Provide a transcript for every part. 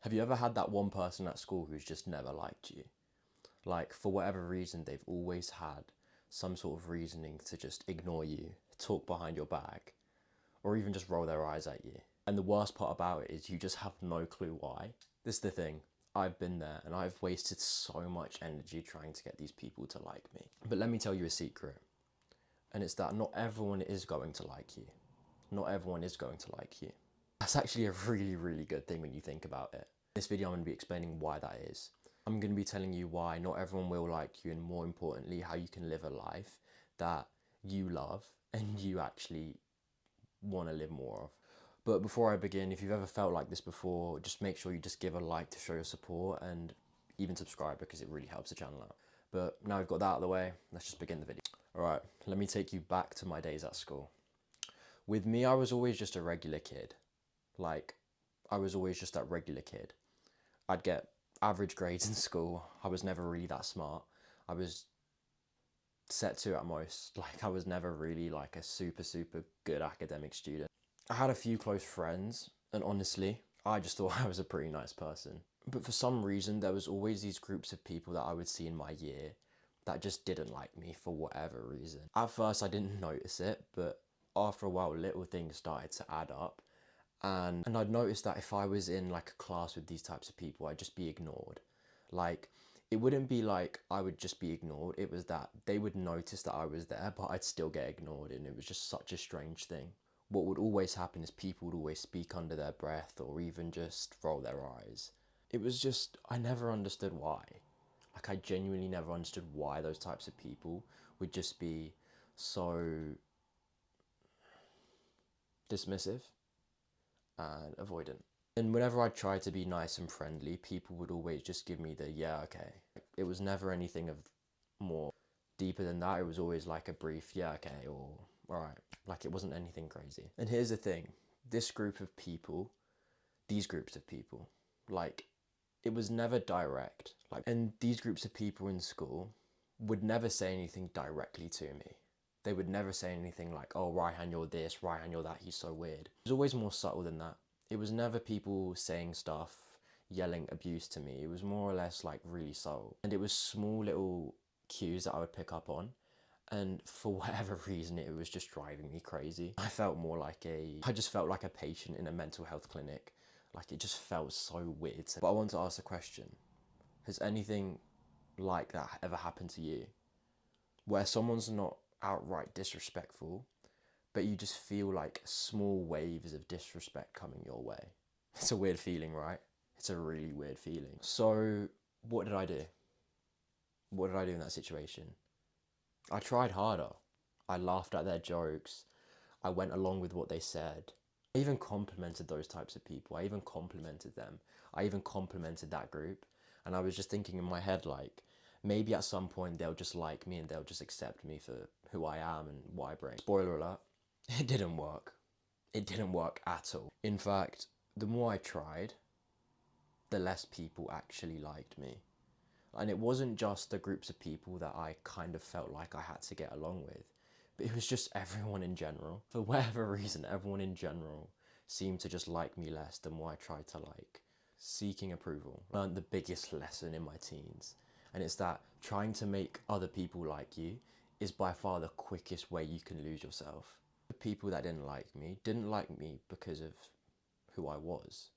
Have you ever had that one person at school who's just never liked you? Like, for whatever reason, they've always had some sort of reasoning to just ignore you, talk behind your back, or even just roll their eyes at you. And the worst part about it is you just have no clue why. This is the thing. I've been there and I've wasted so much energy trying to get these people to like me. But let me tell you a secret. And it's that not everyone is going to like you. Not everyone is going to like you. That's actually a really, really good thing when you think about it. In this video, I'm going to be explaining why that is. I'm going to be telling you why not everyone will like you, and more importantly, how you can live a life that you love and you actually want to live more of. But before I begin, if you've ever felt like this before, just make sure you just give a like to show your support, and even subscribe because it really helps the channel out. But now we've got that out of the way, let's just begin the video. Alright, let me take you back to my days at school. With me, I was always just a regular kid. Like, I was always just that regular kid. I'd get average grades in school. I was never really that smart. I was set 2 at most. Like, I was never really like a super good academic student. I had a few close friends, and honestly, I just thought I was a pretty nice person. But for some reason, there was always these groups of people that I would see in my year that just didn't like me for whatever reason. At first, I didn't notice it, but after a while, little things started to add up. And I'd noticed that if I was in like a class with these types of people, I'd just be ignored. Like, it wouldn't be like I would just be ignored. It was that they would notice that I was there, but I'd still get ignored, and it was just such a strange thing. What would always happen is people would always speak under their breath or even just roll their eyes. It was just, I never understood why. Like, I genuinely never understood why those types of people would just be so dismissive and avoidant. And whenever I tried to be nice and friendly, people would always just give me the, yeah, okay. It was never anything of more deeper than that. It was always like a brief, yeah, okay, or all right. Like, it wasn't anything crazy. And here's the thing, this group of people, these groups of people, like, it was never direct. Like, and these groups of people in school would never say anything directly to me. They would never say anything like, oh, Raihan, you're this, Raihan, you're that, he's so weird. It was always more subtle than that. It was never people saying stuff, yelling abuse to me. It was more or less like really subtle. And it was small little cues that I would pick up on. And for whatever reason, it was just driving me crazy. I just felt like a patient in a mental health clinic. Like, it just felt so weird. But I want to ask a question. Has anything like that ever happened to you? Where someone's not outright disrespectful, but you just feel like small waves of disrespect coming your way. It's a weird feeling, right? It's a really weird feeling. So what did I do? What did I do in that situation? I tried harder. I laughed at their jokes. I went along with what they said. I even complimented those types of people. I even complimented them. I even complimented that group. And I was just thinking in my head, like, maybe at some point they'll just like me and they'll just accept me for who I am and what I bring. Spoiler alert, it didn't work. It didn't work at all. In fact, the more I tried, the less people actually liked me. And it wasn't just the groups of people that I kind of felt like I had to get along with, but it was just everyone in general. For whatever reason, everyone in general seemed to just like me less the more I tried to like. Seeking approval. I learned the biggest lesson in my teens, and it's that trying to make other people like you is by far the quickest way you can lose yourself. The people that didn't like me because of who I was.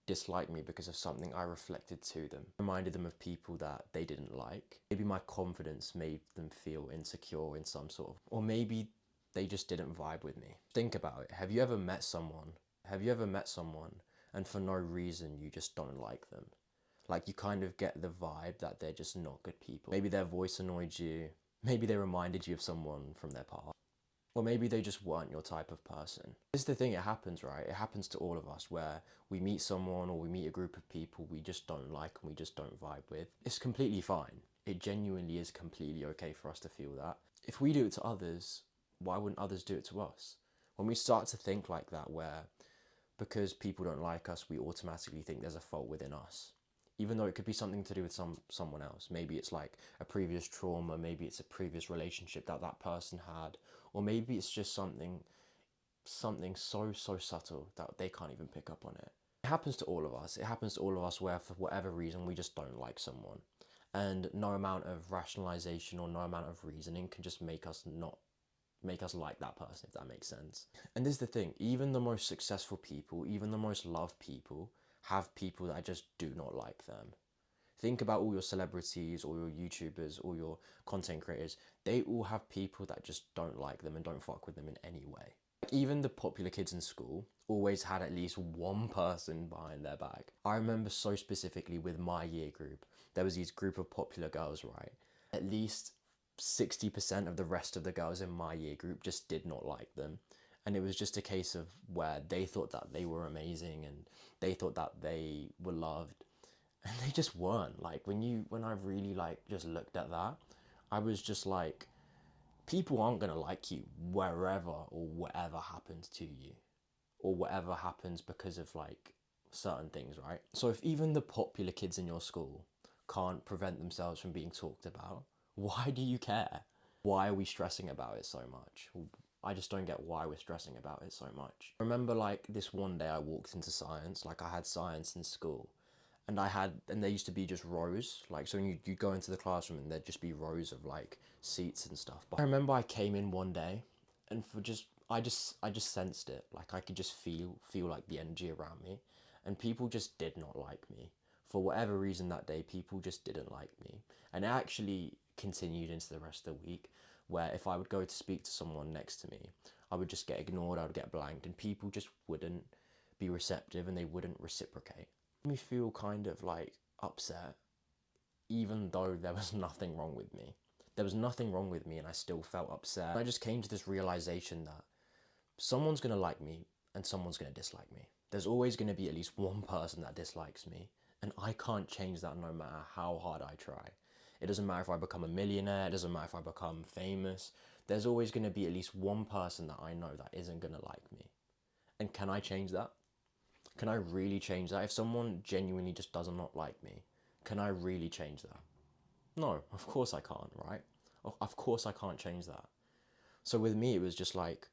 Disliked me because of something I reflected to them. Reminded them of people that they didn't like. Maybe my confidence made them feel insecure in some sort of, or maybe they just didn't vibe with me. Think about it. Have you ever met someone and for no reason you just don't like them? Like, you kind of get the vibe that they're just not good people. Maybe their voice annoyed you. Maybe they reminded you of someone from their past. Or maybe they just weren't your type of person. This is the thing, it happens, right? It happens to all of us, where we meet someone or we meet a group of people we just don't like and we just don't vibe with. It's completely fine. It genuinely is completely okay for us to feel that. If we do it to others, why wouldn't others do it to us? When we start to think like that, where because people don't like us, we automatically think there's a fault within us, even though it could be something to do with someone else. Maybe it's like a previous trauma, maybe it's a previous relationship that that person had, or maybe it's just something so subtle that they can't even pick up on it. happens to all of us. It happens to all of us where for whatever reason we just don't like someone. And no amount of rationalization or no amount of reasoning can just make us like that person, if that makes sense. And this is the thing, even the most successful people, even the most loved people, have people that just do not like them. Think about all your celebrities, or your YouTubers, or your content creators. They all have people that just don't like them and don't fuck with them in any way. Even the popular kids in school always had at least one person behind their back. I remember so specifically with my year group, there was these group of popular girls, right? At least 60% of the rest of the girls in my year group just did not like them. And it was just a case of where they thought that they were amazing and they thought that they were loved. And they just weren't. Like when I really like just looked at that, I was just like, people aren't gonna like you wherever or whatever happens to you, or whatever happens because of like certain things, right? So if even the popular kids in your school can't prevent themselves from being talked about, why do you care? Why are we stressing about it so much? I just don't get why we're stressing about it so much. I remember like this one day I walked into science, like I had science in school, and there used to be just rows, like, so when you go into the classroom and there'd just be rows of like seats and stuff. But I remember I came in one day and I just sensed it. Like I could just feel like the energy around me, and people just did not like me. For whatever reason that day, people just didn't like me. And it actually continued into the rest of the week, where if I would go to speak to someone next to me, I would just get ignored, I would get blanked, and people just wouldn't be receptive and they wouldn't reciprocate. Me feel kind of like upset, even though there was nothing wrong with me. There was nothing wrong with me and I still felt upset. I just came to this realization that someone's gonna like me and someone's gonna dislike me. There's always gonna be at least one person that dislikes me, and I can't change that no matter how hard I try. It doesn't matter if I become a millionaire, it doesn't matter if I become famous. There's always gonna be at least one person that I know that isn't gonna like me. And can I change that? Can I really change that? If someone genuinely just does not like me, can I really change that? No, of course I can't, right? Of course I can't change that. So with me, it was just like,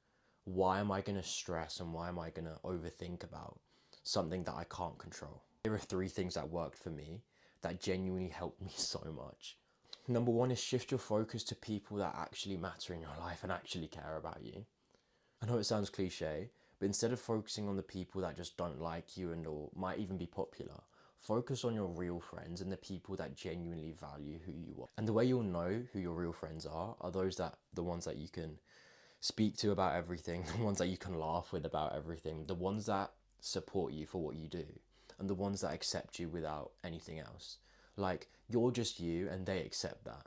why am I going to stress and why am I going to overthink about something that I can't control? There are 3 things that worked for me that genuinely helped me so much. Number 1 is shift your focus to people that actually matter in your life and actually care about you. I know it sounds cliche, but instead of focusing on the people that just don't like you and or might even be popular, focus on your real friends and the people that genuinely value who you are. And the way you'll know who your real friends are the ones that you can speak to about everything, the ones that you can laugh with about everything, the ones that support you for what you do, and the ones that accept you without anything else. Like, you're just you and they accept that.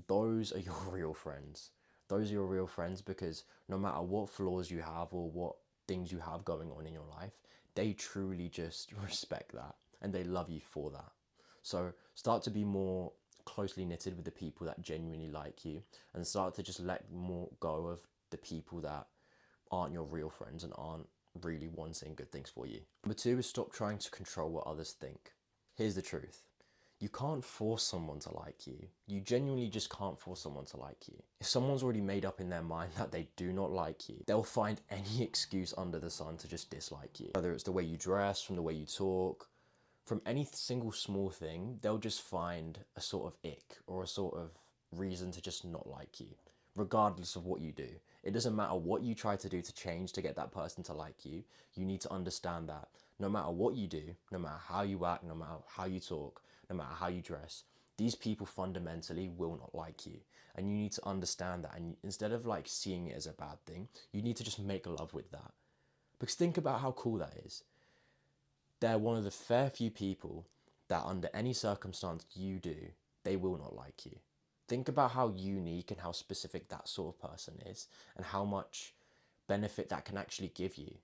Those are your real friends. Those are your real friends because no matter what flaws you have or what things you have going on in your life, they truly just respect that and they love you for that. So start to be more closely knitted with the people that genuinely like you, and start to just let more go of the people that aren't your real friends and aren't really wanting good things for you. Number 2 is stop trying to control what others think. Here's the truth. You can't force someone to like you. You genuinely just can't force someone to like you. If someone's already made up in their mind that they do not like you, they'll find any excuse under the sun to just dislike you. Whether it's the way you dress, from the way you talk, from any single small thing, they'll just find a sort of ick or a sort of reason to just not like you, regardless of what you do. It doesn't matter what you try to do to change to get that person to like you. You need to understand that no matter what you do, no matter how you act, no matter how you talk, no matter how you dress, these people fundamentally will not like you. And you need to understand that. And instead of like seeing it as a bad thing, you need to just make love with that. Because think about how cool that is. They're one of the fair few people that under any circumstance you do, they will not like you. Think about how unique and how specific that sort of person is and how much benefit that can actually give you.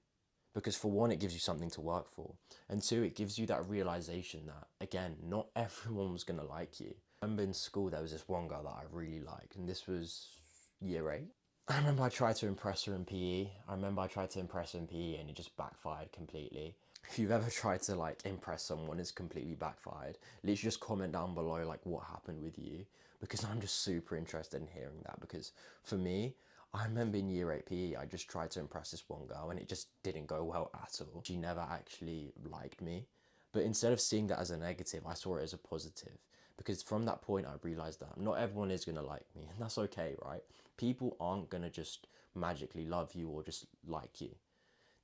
Because for one, it gives you something to work for. And 2, it gives you that realization that, again, not everyone's going to like you. I remember in school, there was this one girl that I really liked, and this was year 8. I remember I tried to impress her in PE. And it just backfired completely. If you've ever tried to like impress someone, it's completely backfired. Literally just comment down below like what happened with you, because I'm just super interested in hearing that. Because for me, I remember in year 8 PE, I just tried to impress this one girl and it just didn't go well at all. She never actually liked me. But instead of seeing that as a negative, I saw it as a positive. Because from that point, I realized that not everyone is going to like me. And that's okay, right? People aren't going to just magically love you or just like you.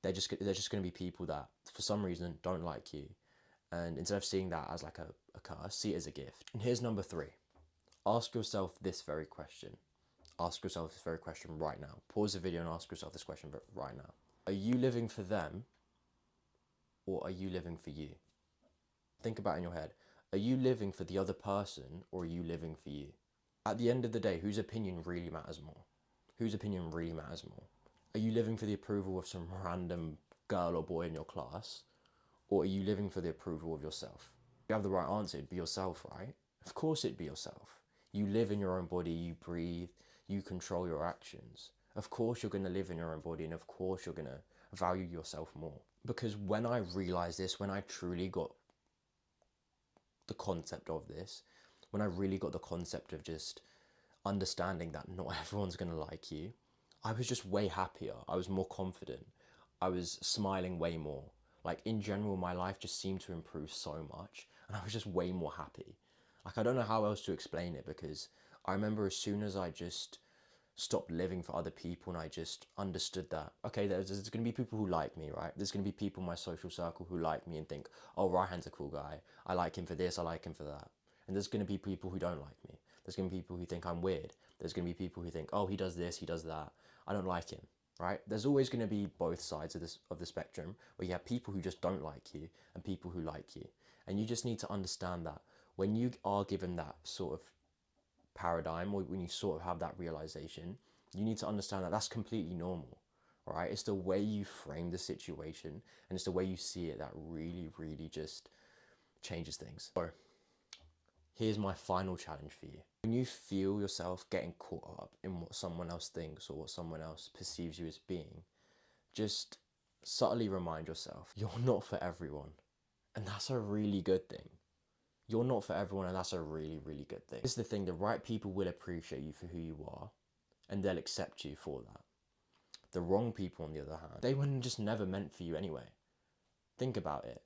They're just going to be people that, for some reason, don't like you. And instead of seeing that as like a curse, see it as a gift. And here's number 3. Ask yourself this very question. Ask yourself this very question right now. Pause the video and ask yourself this question right now. Are you living for them or are you living for you? Think about it in your head. Are you living for the other person or are you living for you? At the end of the day, whose opinion really matters more? Whose opinion really matters more? Are you living for the approval of some random girl or boy in your class? Or are you living for the approval of yourself? If you have the right answer, it'd be yourself, right? Of course it'd be yourself. You live in your own body, you breathe, you control your actions. Of course you're going to live in your own body and of course you're going to value yourself more. Because when I realized this, when I truly got the concept of this, when I really got the concept of just understanding that not everyone's going to like you, I was just way happier. I was more confident. I was smiling way more. Like in general, my life just seemed to improve so much and I was just way more happy. Like I don't know how else to explain it because I remember as soon as I just stopped living for other people and I just understood that, okay, there's going to be people who like me, right? There's going to be people in my social circle who like me and think, oh, Raihan's a cool guy. I like him for this, I like him for that. And there's going to be people who don't like me. There's going to be people who think I'm weird. There's going to be people who think, oh, he does this, he does that. I don't like him, right? There's always going to be both sides of the spectrum where you have people who just don't like you and people who like you. And you just need to understand that when you are given that sort of paradigm or when you sort of have that realization, you need to understand that that's completely normal, right? It's the way you frame the situation and it's the way you see it that really, really just changes things. So here's my final challenge for you. When you feel yourself getting caught up in what someone else thinks or what someone else perceives you as being, just subtly remind yourself, you're not for everyone. And that's a really good thing. You're not for everyone and that's a really, really good thing. This is the thing, the right people will appreciate you for who you are and they'll accept you for that. The wrong people, on the other hand, they were just never meant for you anyway. Think about it.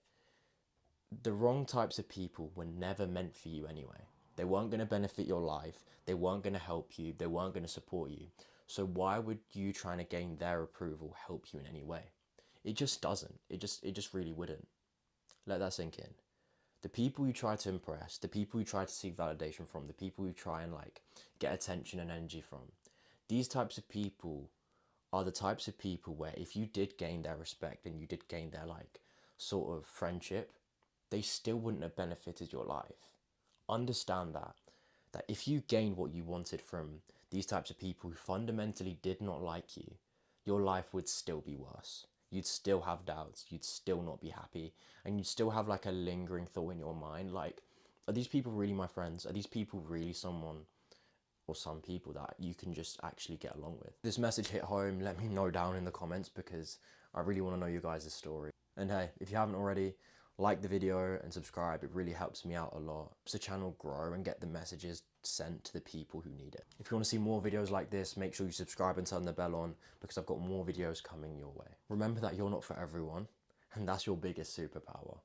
The wrong types of people were never meant for you anyway. They weren't going to benefit your life. They weren't going to help you. They weren't going to support you. So why would you trying to gain their approval help you in any way? It just doesn't. It just really wouldn't. Let that sink in. The people you try to impress, the people you try to seek validation from, the people you try and like get attention and energy from, these types of people are the types of people where if you did gain their respect and you did gain their like sort of friendship, they still wouldn't have benefited your life. Understand that if you gained what you wanted from these types of people who fundamentally did not like you, your life would still be worse. You'd still have doubts, you'd still not be happy, and you'd still have like a lingering thought in your mind like, are these people really my friends? Are these people really someone or some people that you can just actually get along with? This message hit home, let me know down in the comments because I really want to know your guys' story. And hey, if you haven't already, like the video and subscribe. It really helps me out a lot. Helps the channel grow and get the messages sent to the people who need it. If you want to see more videos like this, make sure you subscribe and turn the bell on because I've got more videos coming your way. Remember that you're not for everyone, and that's your biggest superpower.